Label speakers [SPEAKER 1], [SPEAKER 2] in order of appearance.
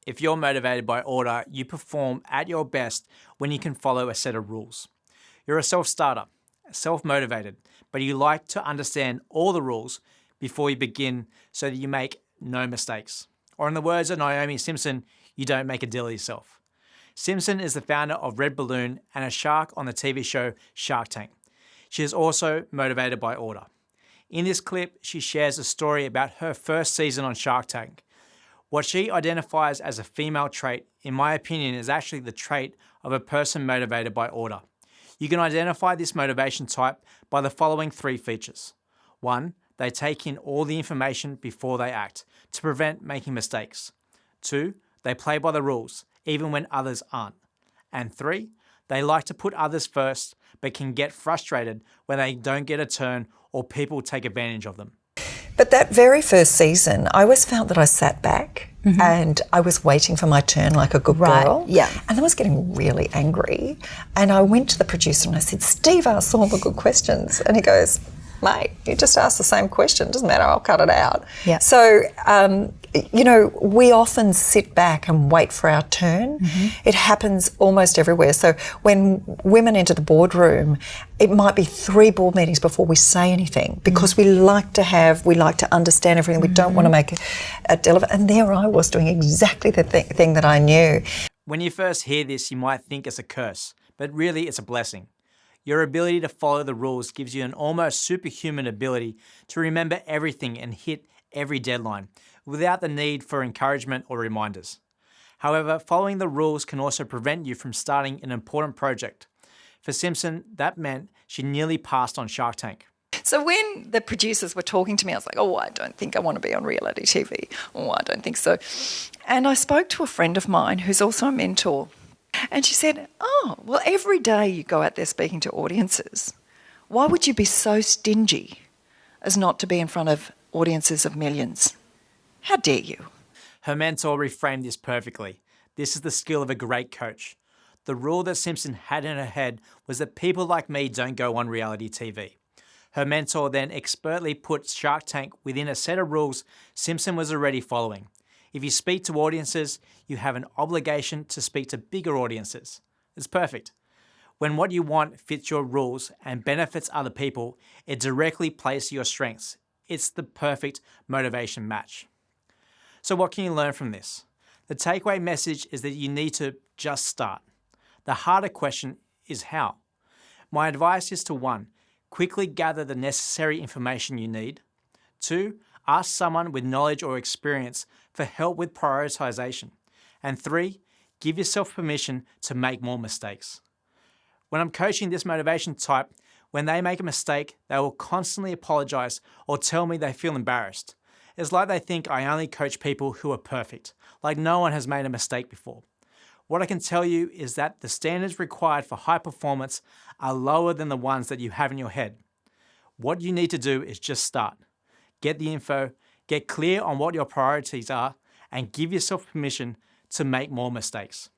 [SPEAKER 1] If you're motivated by order, you perform at your best when you can follow a set of rules. You're a self-starter, self-motivated, but you like to understand all the rules before you begin so that you make no mistakes. Or in the words of Naomi Simson, you don't make a deal of yourself. Simson is the founder of Red Balloon and a shark on the TV show Shark Tank. She is also motivated by order. In this clip, she shares a story about her first season on Shark Tank. What she identifies as a female trait, in my opinion, is actually the trait of a person motivated by order. You can identify this motivation type by the following 3 features. 1, they take in all the information before they act to prevent making mistakes. 2, they play by the rules, even when others aren't. And 3, they like to put others first, but can get frustrated when they don't get a turn or people take advantage of them.
[SPEAKER 2] But that very first season, I always felt that I sat back and I was waiting for my turn like a good girl.
[SPEAKER 3] Yeah.
[SPEAKER 2] And I was getting really angry. And I went to the producer and I said, Steve asked all the good questions. And he goes, mate, you just asked the same question. Doesn't matter, I'll cut it out.
[SPEAKER 3] Yeah.
[SPEAKER 2] So, we often sit back and wait for our turn. It happens almost everywhere. So when women enter the boardroom, it might be 3 board meetings before we say anything because we like to understand everything. We don't want to make a deal of it. And there I was doing exactly the thing that I knew.
[SPEAKER 1] When you first hear this, you might think it's a curse, but really it's a blessing. Your ability to follow the rules gives you an almost superhuman ability to remember everything and hit every deadline without the need for encouragement or reminders. However, following the rules can also prevent you from starting an important project. For Simpson, that meant she nearly passed on Shark Tank.
[SPEAKER 2] So when the producers were talking to me, I was like, oh, I don't think I want to be on reality TV. Oh, I don't think so. And I spoke to a friend of mine who's also a mentor. And she said, oh, well, every day you go out there speaking to audiences. Why would you be so stingy as not to be in front of audiences of millions? How dare you?
[SPEAKER 1] Her mentor reframed this perfectly. This is the skill of a great coach. The rule that Simpson had in her head was that people like me don't go on reality TV. Her mentor then expertly put Shark Tank within a set of rules Simpson was already following. If you speak to audiences, you have an obligation to speak to bigger audiences. It's perfect. When what you want fits your rules and benefits other people, it directly plays to your strengths. It's the perfect motivation match. So what can you learn from this? The takeaway message is that you need to just start. The harder question is how. My advice is to 1, quickly gather the necessary information you need. 2, ask someone with knowledge or experience for help with prioritization. And 3, give yourself permission to make more mistakes. When I'm coaching this motivation type, when they make a mistake, they will constantly apologize or tell me they feel embarrassed. It's like they think I only coach people who are perfect, like no one has made a mistake before. What I can tell you is that the standards required for high performance are lower than the ones that you have in your head. What you need to do is just start. Get the info, get clear on what your priorities are, and give yourself permission to make more mistakes.